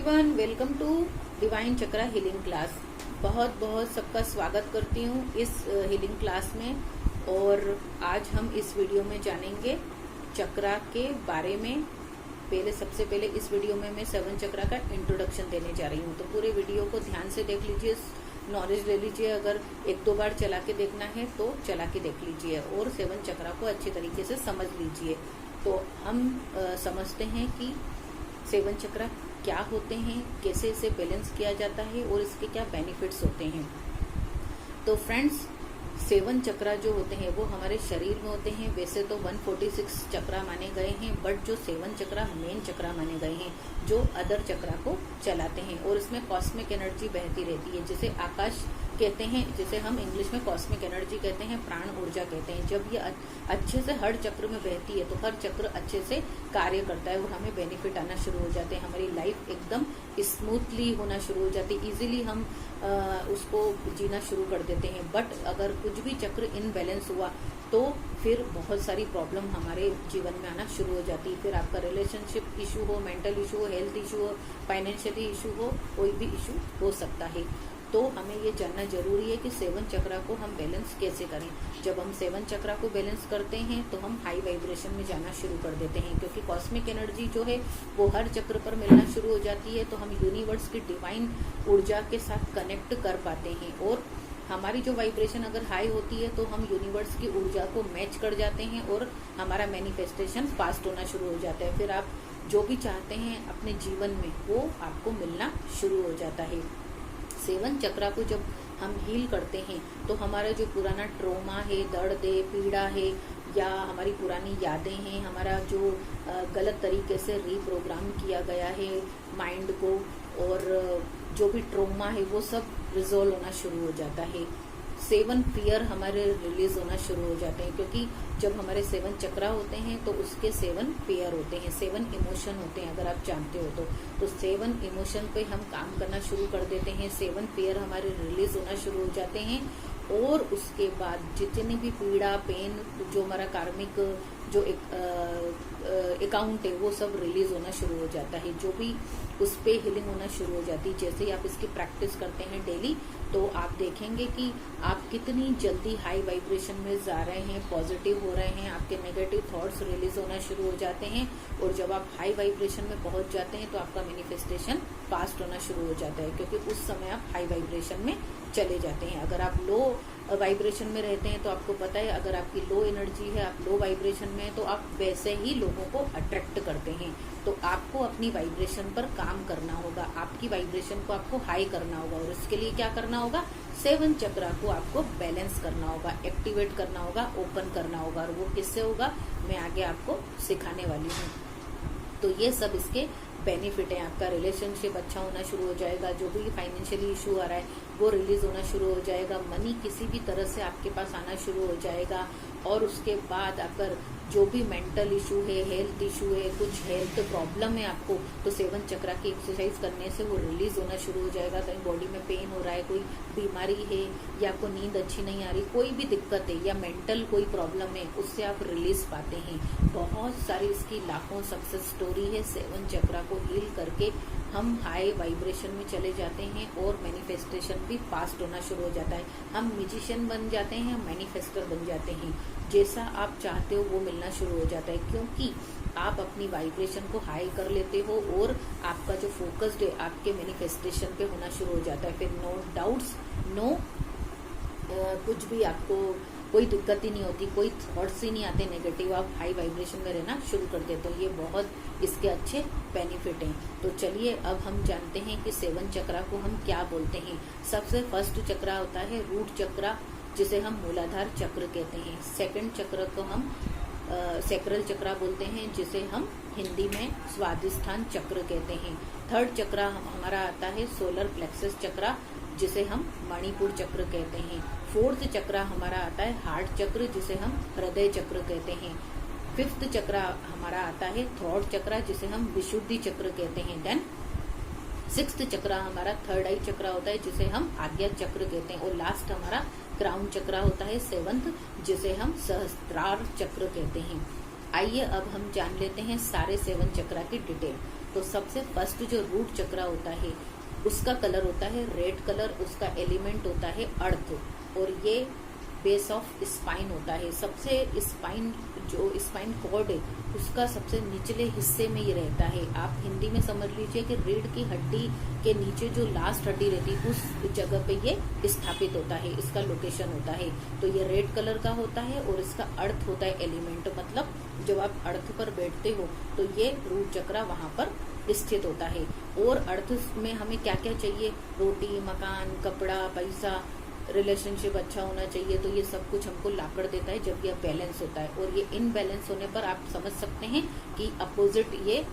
Everyone, welcome to divine chakra healing class. बहुत बहुत सबका स्वागत करती हूँ इस हीलिंग क्लास में। और आज हम इस वीडियो में जानेंगे चक्रा के बारे में। सबसे पहले इस वीडियो में मैं 7 चक्रा का इंट्रोडक्शन देने जा रही हूँ, तो पूरे वीडियो को ध्यान से देख लीजिए, नॉलेज ले लीजिए। अगर 1-2 बार चला के देखना है तो चला के देख लीजिए और 7 चक्रा को अच्छी तरीके से समझ लीजिए। तो हम समझते हैं कि 7 चक्रा क्या होते हैं, कैसे इसे बैलेंस किया जाता है और इसके क्या बेनिफिट्स होते हैं। तो फ्रेंड्स, 7 चक्रा जो होते हैं वो हमारे शरीर में होते हैं। वैसे तो 146 चक्रा माने गए हैं, बट जो 7 चक्रा मेन चक्रा माने गए हैं जो अदर चक्रा को चलाते हैं। और इसमें कॉस्मिक एनर्जी बहती रहती है, जिसे आकाश कहते हैं, जिसे हम इंग्लिश में कॉस्मिक एनर्जी कहते हैं, प्राण ऊर्जा कहते हैं। जब ये अच्छे से हर चक्र में बहती है तो हर चक्र अच्छे से कार्य करता है और हमें बेनिफिट आना शुरू हो जाते हैं। हमारी लाइफ एकदम स्मूथली होना शुरू हो जाती है, इजीली हम उसको जीना शुरू कर देते हैं। बट अगर कुछ भी चक्र इनबैलेंस हुआ तो फिर बहुत सारी प्रॉब्लम हमारे जीवन में आना शुरू हो जाती है। फिर आपका रिलेशनशिप इशू हो, मेंटल इशू हो, हेल्थ इशू हो, फाइनेंशियली इशू हो, कोई भी इशू हो सकता है। तो हमें ये जानना जरूरी है कि 7 चक्रा को हम बैलेंस कैसे करें। जब हम 7 चक्रा को बैलेंस करते हैं तो हम हाई वाइब्रेशन में जाना शुरू कर देते हैं, क्योंकि कॉस्मिक एनर्जी जो है वो हर चक्र पर मिलना शुरू हो जाती है। तो हम यूनिवर्स की डिवाइन ऊर्जा के साथ कनेक्ट कर पाते हैं और हमारी जो वाइब्रेशन अगर हाई होती है तो हम यूनिवर्स की ऊर्जा को मैच कर जाते हैं और हमारा मैनिफेस्टेशन फास्ट होना शुरू हो जाता है। फिर आप जो भी चाहते हैं अपने जीवन में वो आपको मिलना शुरू हो जाता है। 7 चक्रा को जब हम हील करते हैं तो हमारा जो पुराना ट्रोमा है, दर्द है, पीड़ा है, या हमारी पुरानी यादें हैं, हमारा जो गलत तरीके से रीप्रोग्राम किया गया है माइंड को, और जो भी ट्रोमा है वो सब रिजोल्व होना शुरू हो जाता है। 7 फियर हमारे रिलीज होना शुरू हो जाते हैं, क्योंकि जब हमारे 7 चक्रा होते हैं तो उसके 7 फियर होते हैं, 7 इमोशन होते हैं, अगर आप जानते हो तो 7 इमोशन पे हम काम करना शुरू कर देते हैं। 7 फियर हमारे रिलीज होना शुरू हो जाते हैं और उसके बाद जितनी भी पीड़ा, पेन, जो हमारा कार्मिक जो अकाउंट है वो सब रिलीज होना शुरू हो जाता है। जो भी उस पे हीलिंग होना शुरू हो जाती है। जैसे ही आप इसकी प्रैक्टिस करते हैं डेली, तो आप देखेंगे कि आप कितनी जल्दी हाई वाइब्रेशन में जा रहे हैं, पॉजिटिव हो रहे हैं, आपके नेगेटिव थॉट्स रिलीज होना शुरू हो जाते हैं। और जब आप हाई वाइब्रेशन में पहुंच जाते हैं तो आपका मैनिफेस्टेशन फास्ट होना शुरू हो जाता है, क्योंकि उस समय आप हाई वाइब्रेशन में चले जाते हैं। अगर आप लो वाइब्रेशन में रहते हैं तो आपको पता है, अगर आपकी लो एनर्जी है, आप लो वाइब्रेशन में है, तो आप वैसे ही लोगों को अट्रैक्ट करते हैं। तो आपको अपनी वाइब्रेशन पर काम करना होगा, आपकी वाइब्रेशन को आपको हाई करना होगा। और इसके लिए क्या करना होगा? 7 चक्रा को आपको बैलेंस करना होगा, एक्टिवेट करना होगा, ओपन करना होगा। और वो किससे होगा मैं आगे आपको सिखाने वाली हूँ। तो ये सब इसके बेनिफिट है। आपका रिलेशनशिप अच्छा होना शुरू हो जाएगा, जो भी फाइनेंशियली इशू आ रहा है वो रिलीज होना शुरू हो जाएगा, मनी किसी भी तरह से आपके पास आना शुरू हो जाएगा। और उसके बाद अगर जो भी मेंटल इशू है, हेल्थ इशू है, कुछ हेल्थ प्रॉब्लम है आपको, तो 7 चक्रा की एक्सरसाइज करने से वो रिलीज होना शुरू हो जाएगा। कहीं बॉडी में पेन हो रहा है, कोई बीमारी है, या आपको नींद अच्छी नहीं आ रही, कोई भी दिक्कत है, या मेंटल कोई प्रॉब्लम है, उससे आप रिलीज पाते हैं। बहुत सारी इसकी लाखों सक्सेस स्टोरी है। 7 चक्रा को हील करके हम हाई वाइब्रेशन में चले जाते हैं और मैनिफेस्टेशन भी फास्ट होना शुरू हो जाता है। हम म्यूजिशियन बन जाते हैं, हम मैनिफेस्टर बन जाते हैं। जैसा आप चाहते हो वो मिलना शुरू हो जाता है, क्योंकि आप अपनी वाइब्रेशन को हाई कर लेते हो और आपका जो फोकस्ड है आपके मैनिफेस्टेशन पे होना शुरू हो जाता है। फिर नो डाउट्स, नो कुछ भी आपको कोई दिक्कत ही नहीं होती, कोई थॉट्स ही नहीं आते नेगेटिव, आप हाई वाइब्रेशन में रहना शुरू कर देते हो। ये बहुत इसके अच्छे बेनिफिट हैं। तो चलिए अब हम जानते हैं कि 7 चक्रा को हम क्या बोलते हैं। सबसे फर्स्ट चक्रा होता है रूट चक्रा, जिसे हम मूलाधार चक्र कहते हैं। सेकंड चक्र को हम सैक्रल चक्रा बोलते हैं, जिसे हम हिंदी में स्वादिष्ठान चक्र कहते हैं। थर्ड चक्रा हमारा आता है सोलर प्लेक्सस चक्रा, जिसे हम मणिपुर चक्र कहते हैं। फोर्थ चक्रा हमारा आता है हार्ट चक्र, जिसे हम हृदय चक्र कहते हैं। फिफ्थ चक्रा हमारा आता है थ्रोट चक्रा, जिसे हम विशुद्धि चक्र कहते हैं। देन 6th चक्रा हमारा थर्ड आई चक्रा होता है, जिसे हम आज्ञा चक्र कहते हैं। और लास्ट हमारा क्राउन चक्रा होता है 7th, जिसे हम सहस्त्रार चक्र कहते हैं। आइए अब हम जान लेते हैं सारे 7 चक्रा की डिटेल। तो सबसे फर्स्ट जो रूट चक्रा होता है उसका कलर होता है रेड कलर, उसका एलिमेंट होता है अर्थ, और ये बेस ऑफ स्पाइन होता है। सबसे स्पाइन जो स्पाइन कॉर्ड है उसका सबसे निचले हिस्से में ये रहता है। आप हिंदी में समझ लीजिए कि रीढ़ की हड्डी के नीचे जो लास्ट हड्डी रहती है उस जगह पे ये स्थापित होता है, इसका लोकेशन होता है। तो ये रेड कलर का होता है और इसका अर्थ होता है एलिमेंट, मतलब जब आप अर्थ पर बैठते हो तो ये रूट चक्रा वहां पर स्थित होता है। और अर्थ में हमें क्या क्या चाहिए, रोटी, मकान, कपड़ा, पैसा, रिलेशनशिप अच्छा होना चाहिए, तो ये सब कुछ हमको लाकर देता है जब ये बैलेंस होता है। और ये इनबैलेंस होने पर आप समझ सकते हैं कि अपोजिट ये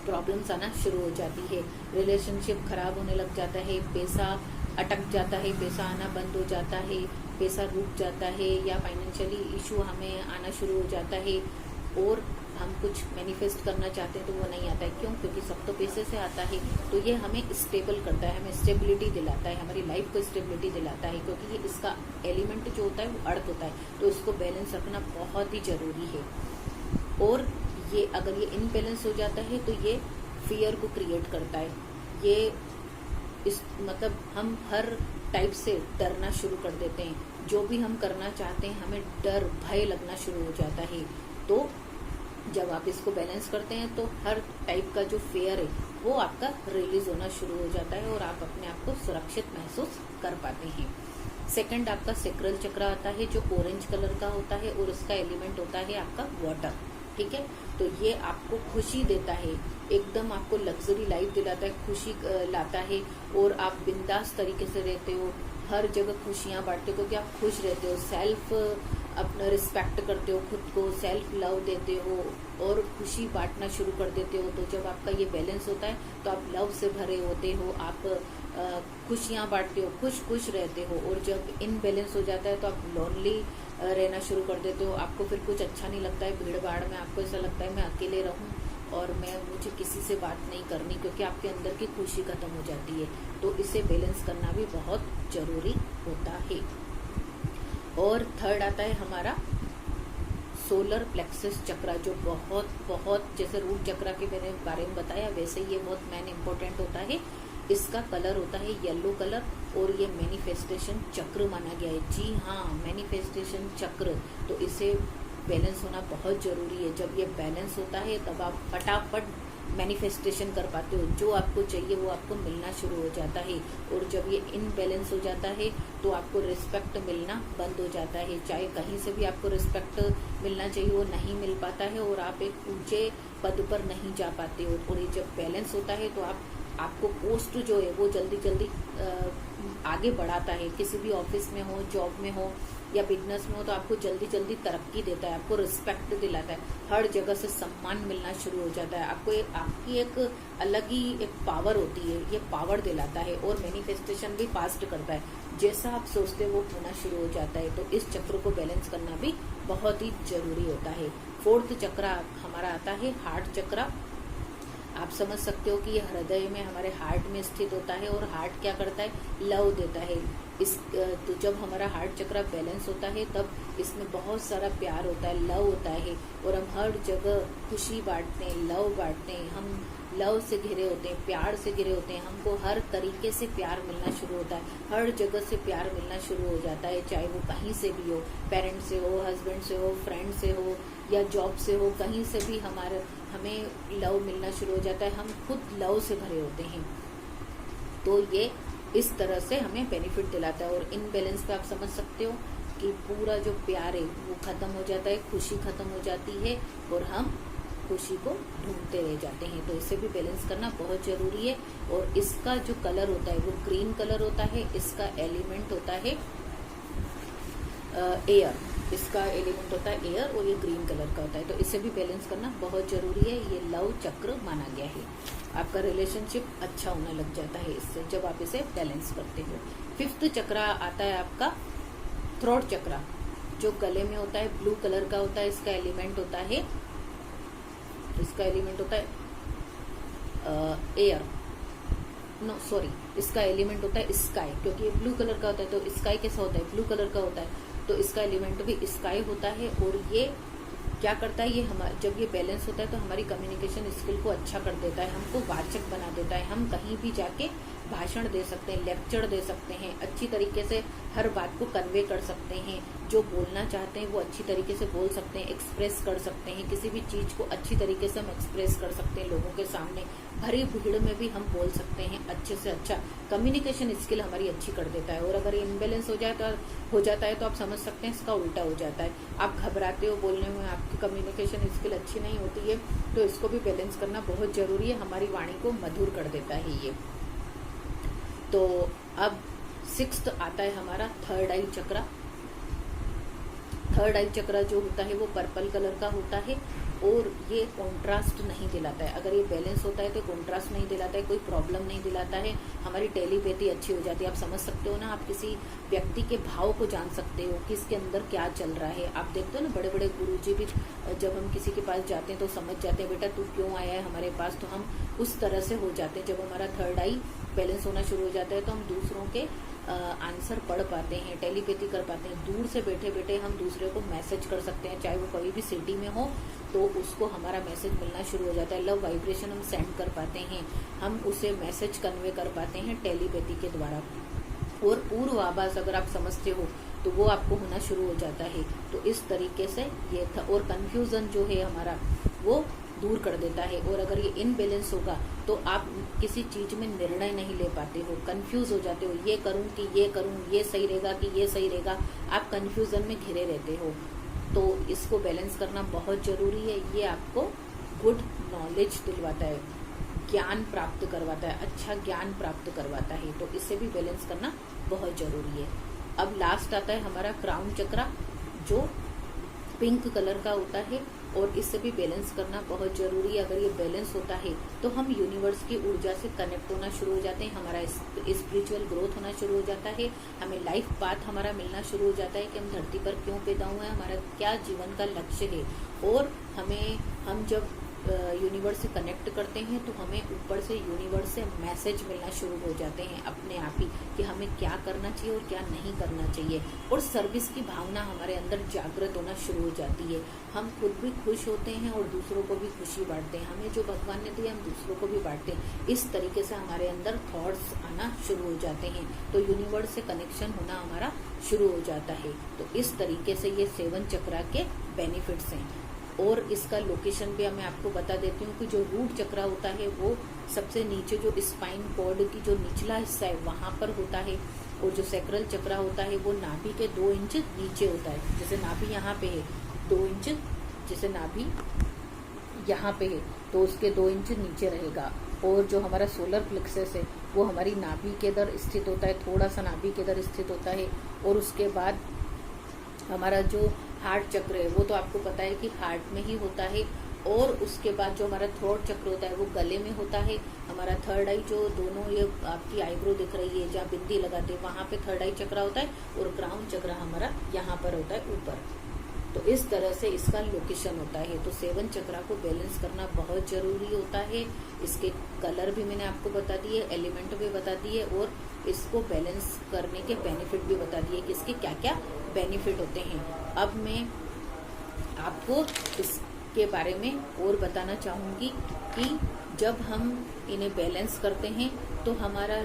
प्रॉब्लम्स आना शुरू हो जाती है। रिलेशनशिप खराब होने लग जाता है, पैसा अटक जाता है, पैसा आना बंद हो जाता है, पैसा रुक जाता है, या फाइनेंशियली इशू हमें आना शुरू हो जाता है। और हम कुछ मैनिफेस्ट करना चाहते हैं तो वो नहीं आता है। क्यों? क्योंकि सब तो पैसे से आता है। तो ये हमें स्टेबल करता है, हमें स्टेबिलिटी दिलाता है, हमारी लाइफ को स्टेबिलिटी दिलाता है, क्योंकि ये इसका एलिमेंट जो होता है वो अर्थ होता है। तो इसको बैलेंस रखना बहुत ही जरूरी है। और ये अगर ये इनबैलेंस हो जाता है तो ये फियर को क्रिएट करता है। ये इस मतलब हम हर टाइप से डरना शुरू कर देते हैं। जो भी हम करना चाहते हैं हमें डर, भय लगना शुरू हो जाता है। तो जब आप इसको बैलेंस करते हैं तो हर टाइप का जो फेयर है वो आपका रिलीज होना शुरू हो जाता है और आप अपने आप को सुरक्षित महसूस कर पाते हैं। सेकंड आपका सेक्रल चक्र आता है जो ऑरेंज कलर का होता है और उसका एलिमेंट होता है आपका वाटर। ठीक है, तो ये आपको खुशी देता है, एकदम आपको लग्जरी लाइफ दिलाता है, खुशी लाता है और आप बिंदास तरीके से रहते हो, हर जगह खुशियां बांटते हो क्योंकि आप खुश रहते हो, सेल्फ अपना रिस्पेक्ट करते हो, खुद को सेल्फ लव देते हो और खुशी बांटना शुरू कर देते हो। तो जब आपका ये बैलेंस होता है तो आप लव से भरे होते हो, आप खुशियां बांटते हो, खुश रहते हो। और जब इनबैलेंस हो जाता है तो आप लोनली रहना शुरू कर देते हो, आपको फिर कुछ अच्छा नहीं लगता है, भीड़ भाड़ में आपको ऐसा लगता है मैं अकेले रहूं और मुझे किसी से बात नहीं करनी, क्योंकि आपके अंदर की खुशी खत्म हो जाती है। तो इसे बैलेंस करना भी बहुत जरूरी होता है। और थर्ड आता है हमारा सोलर प्लेक्सस चक्र, जो बहुत जैसे रूट चक्र के मैंने बारे में बताया वैसे ये बहुत मेन इम्पोर्टेंट होता है। इसका कलर होता है येलो कलर और ये मैनिफेस्टेशन चक्र माना गया है। जी हाँ, मैनिफेस्टेशन चक्र, तो इसे बैलेंस होना बहुत जरूरी है। जब ये बैलेंस होता है तब आप फटाफट मैनिफेस्टेशन कर पाते हो, जो आपको चाहिए वो आपको मिलना शुरू हो जाता है। और जब ये इनबैलेंस हो जाता है तो आपको रिस्पेक्ट मिलना बंद हो जाता है, चाहे कहीं से भी आपको रिस्पेक्ट मिलना चाहिए वो नहीं मिल पाता है और आप एक ऊंचे पद पर नहीं जा पाते हो। और ये जब बैलेंस होता है तो आपको पोस्ट जो है वो जल्दी आगे बढ़ाता है। किसी भी ऑफिस में हो, जॉब में हो या बिजनेस में हो तो आपको जल्दी तरक्की देता है, आपको रिस्पेक्ट दिलाता है, हर जगह से सम्मान मिलना शुरू हो जाता है। आपकी एक अलग ही एक पावर होती है, ये पावर दिलाता है और मैनिफेस्टेशन भी फास्ट करता है। जैसा आप सोचते हो वो होना शुरू हो जाता है। तो इस चक्र को बैलेंस करना भी बहुत ही जरूरी होता है। फोर्थ चक्र हमारा आता है हार्ट चक्र। आप समझ सकते हो कि ये हृदय में, हमारे हार्ट में स्थित होता है और हार्ट क्या करता है, लव देता है। तो जब हमारा हार्ट चक्र बैलेंस होता है तब इसमें बहुत सारा प्यार होता है, लव होता है और हम हर जगह खुशी बांटते हैं, लव बांटते हैं, हम लव से घिरे होते हैं, प्यार से घिरे होते हैं, हमको हर तरीके से प्यार मिलना शुरू होता है, हर जगह से प्यार मिलना शुरू हो जाता है, चाहे वो कहीं से भी हो, पेरेंट्स से हो, हस्बैंड से हो, फ्रेंड से हो या जॉब से हो, कहीं से भी हमें लव मिलना शुरू हो जाता है, हम खुद लव से भरे होते हैं। तो ये इस तरह से हमें बेनिफिट दिलाता है। और इनबैलेंस पे आप समझ सकते हो कि पूरा जो प्यार है वो खत्म हो जाता है, खुशी खत्म हो जाती है और हम खुशी को ढूंढते रह जाते हैं। तो इसे भी बैलेंस करना बहुत जरूरी है। और इसका जो कलर होता है वो ग्रीन कलर होता है, इसका एलिमेंट होता है एयर, इसका एलिमेंट होता है एयर और ये ग्रीन कलर का होता है। तो इसे भी बैलेंस करना बहुत जरूरी है। ये लव चक्र माना गया है। आपका रिलेशनशिप अच्छा होने लग जाता है इससे, जब आप इसे बैलेंस करते हो। फिफ्थ चक्र आता है आपका थ्रोट चक्र, जो गले में होता है, ब्लू कलर का होता है। इसका एलिमेंट होता है एयर, नो सॉरी, इसका एलिमेंट होता है स्काई, क्योंकि ये ब्लू कलर का होता है। तो स्काई कैसा होता है, ब्लू कलर का होता है, तो इसका एलिमेंट भी स्काई होता है। और ये क्या करता है ये, हमारा जब ये बैलेंस होता है तो हमारी कम्युनिकेशन स्किल को अच्छा कर देता है, हमको वाचक बना देता है। हम कहीं भी जाके भाषण दे सकते हैं, लेक्चर दे सकते हैं, अच्छी तरीके से हर बात को कन्वे कर सकते हैं, जो बोलना चाहते हैं वो अच्छी तरीके से बोल सकते हैं, एक्सप्रेस कर सकते हैं, किसी भी चीज को अच्छी तरीके से हम एक्सप्रेस कर सकते हैं लोगों के सामने, भरी भीड़ में भी हम बोल सकते हैं अच्छे से अच्छा। कम्युनिकेशन स्किल हमारी अच्छी कर देता है। और अगर इनबैलेंस हो जाता है तो आप समझ सकते हैं इसका उल्टा हो जाता है, आप घबराते हो बोलने में, आपकी कम्युनिकेशन स्किल अच्छी नहीं होती है, तो इसको भी बैलेंस करना बहुत जरूरी है। हमारी वाणी को मधुर कर देता है ये। तो अब 6th आता है हमारा थर्ड आई चक्रा। थर्ड आई चक्रा जो होता है वो पर्पल कलर का होता है और ये कॉन्ट्रास्ट नहीं दिलाता है। अगर ये बैलेंस होता है तो कॉन्ट्रास्ट नहीं दिलाता है, कोई प्रॉब्लम नहीं दिलाता है, हमारी टेलीपैथी अच्छी हो जाती है। आप समझ सकते हो ना, आप किसी व्यक्ति के भाव को जान सकते हो कि इसके अंदर क्या चल रहा है। आप देखते हो ना, बड़े बड़े गुरुजी भी जब हम किसी के पास जाते हैं तो समझ जाते हैं बेटा तू क्यों आया है हमारे पास, तो हम उस तरह से हो जाते हैं। जब हमारा थर्ड आई बैलेंस होना शुरू हो जाता है तो हम दूसरों के आंसर पढ़ पाते हैं, टेलीपैथी कर पाते हैं। दूर से बैठे बैठे हम दूसरे को मैसेज कर सकते हैं, चाहे वो कभी भी सिटी में हो तो उसको हमारा मैसेज मिलना शुरू हो जाता है। लव वाइब्रेशन हम सेंड कर पाते हैं, हम उसे मैसेज कन्वे कर पाते हैं टेलीपैथी के द्वारा। और पूर्व आभास अगर आप समझते हो तो वो आपको होना शुरू हो जाता है। तो इस तरीके से ये था। और कंफ्यूजन जो है हमारा वो दूर कर देता है। और अगर ये इनबैलेंस होगा तो आप किसी चीज में निर्णय नहीं ले पाते हो, कंफ्यूज हो जाते हो, ये करूं कि ये करूं, ये सही रहेगा कि ये सही रहेगा, आप कंफ्यूजन में घिरे रहते हो। तो इसको बैलेंस करना बहुत जरूरी है। ये आपको गुड नॉलेज दिलवाता है, ज्ञान प्राप्त करवाता है, अच्छा ज्ञान प्राप्त करवाता है। तो इससे भी बैलेंस करना बहुत जरूरी है। अब लास्ट आता है हमारा क्राउन चक्रा जो पिंक कलर का होता है और इससे भी बैलेंस करना बहुत जरूरी है। अगर ये बैलेंस होता है तो हम यूनिवर्स की ऊर्जा से कनेक्ट होना शुरू हो जाते हैं, हमारा स्पिरिचुअल ग्रोथ होना शुरू हो जाता है, हमें लाइफ पाथ हमारा मिलना शुरू हो जाता है कि हम धरती पर क्यों पैदा हुए हैं, हमारा क्या जीवन का लक्ष्य है। और हम जब यूनिवर्स से कनेक्ट करते हैं तो हमें ऊपर से यूनिवर्स से मैसेज मिलना शुरू हो जाते हैं अपने आप ही कि हमें क्या करना चाहिए और क्या नहीं करना चाहिए। और सर्विस की भावना हमारे अंदर जागृत होना शुरू हो जाती है, हम खुद भी खुश होते हैं और दूसरों को भी खुशी बांटते हैं। हमें जो भगवान ने दिया हम दूसरों को भी बांटते हैं। इस तरीके से हमारे अंदर थॉट्स आना शुरू हो जाते हैं, तो यूनिवर्स से कनेक्शन होना हमारा शुरू हो जाता है। तो इस तरीके से ये 7 चक्रा के बेनिफिट्स हैं। और इसका लोकेशन भी मैं आपको बता देती हूँ कि जो रूट चक्रा होता है वो सबसे नीचे जो स्पाइन कॉर्ड की जो निचला हिस्सा है वहां पर होता है। और जो सैक्रल चक्रा होता है वो नाभि के 2 इंच नीचे होता है। जैसे नाभि यहाँ पे है 2 इंच, जैसे नाभि यहाँ पे है तो उसके 2 इंच नीचे रहेगा। और जो हमारा सोलर प्लेक्सस है वो हमारी नाभि के इधर स्थित होता है, थोड़ा सा नाभि के इधर स्थित होता है। और उसके बाद हमारा जो हार्ट चक्र है वो तो आपको पता है कि हार्ट में ही होता है। और उसके बाद जो हमारा थ्रोट चक्र होता है वो गले में होता है। हमारा थर्ड आई जो दोनों ये आपकी आईब्रो दिख रही है जहाँ बिंदी लगाते हैं वहां पे थर्ड आई चक्र होता है। और क्राउन चक्र हमारा यहाँ पर होता है ऊपर। तो इस तरह से इसका लोकेशन होता है। तो 7 चक्रा को बैलेंस करना बहुत जरूरी होता है। इसके कलर भी मैंने आपको बता दिए, एलिमेंट भी बता दिए और इसको बैलेंस करने के बेनिफिट भी बता दिए कि इसके क्या क्या बेनिफिट होते हैं। अब मैं आपको इसके बारे में और बताना चाहूंगी कि जब हम इन्हें बैलेंस करते हैं तो हमारा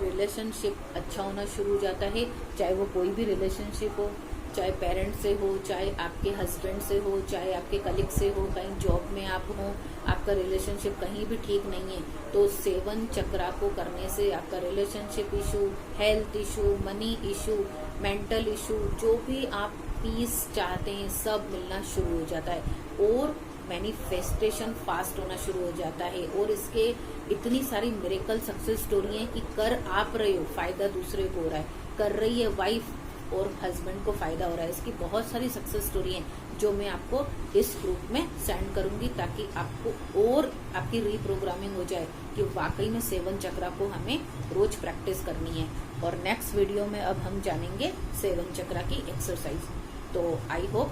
रिलेशनशिप अच्छा होना शुरू हो जाता है, चाहे वो कोई भी रिलेशनशिप हो, चाहे पेरेंट से हो, चाहे आपके हस्बैंड से हो, चाहे आपके कलीग से हो, कहीं जॉब में आप हो, आपका रिलेशनशिप कहीं भी ठीक नहीं है तो 7 चक्रा को करने से आपका relationship issue, health issue, money issue, mental issue, जो भी आप पीस चाहते हैं सब मिलना शुरू हो जाता है। और मैनिफेस्टेशन फास्ट होना शुरू हो जाता है। और इसके इतनी सारी मिरेकल सक्सेस स्टोरी है कि कर आप रहे हो, फायदा दूसरे को हो रहा है, कर रही है वाइफ और हस्बैंड को फायदा हो रहा है। इसकी बहुत सारी सक्सेस स्टोरी हैं जो मैं आपको इस ग्रुप में सेंड करूंगी ताकि आपको और आपकी रीप्रोग्रामिंग हो जाए कि वाकई में 7 चक्रा को हमें रोज प्रैक्टिस करनी है। और नेक्स्ट वीडियो में अब हम जानेंगे 7 चक्रा की एक्सरसाइज। तो आई होप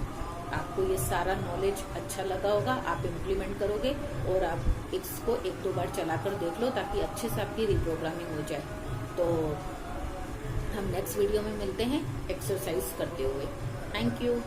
आपको ये सारा नॉलेज अच्छा लगा होगा, आप इम्प्लीमेंट करोगे और आप इसको 1-2 बार चलाकर देख लो ताकि अच्छे से आपकी रीप्रोग्रामिंग हो जाए। तो हम नेक्स्ट वीडियो में मिलते हैं एक्सरसाइज करते हुए। Thank you.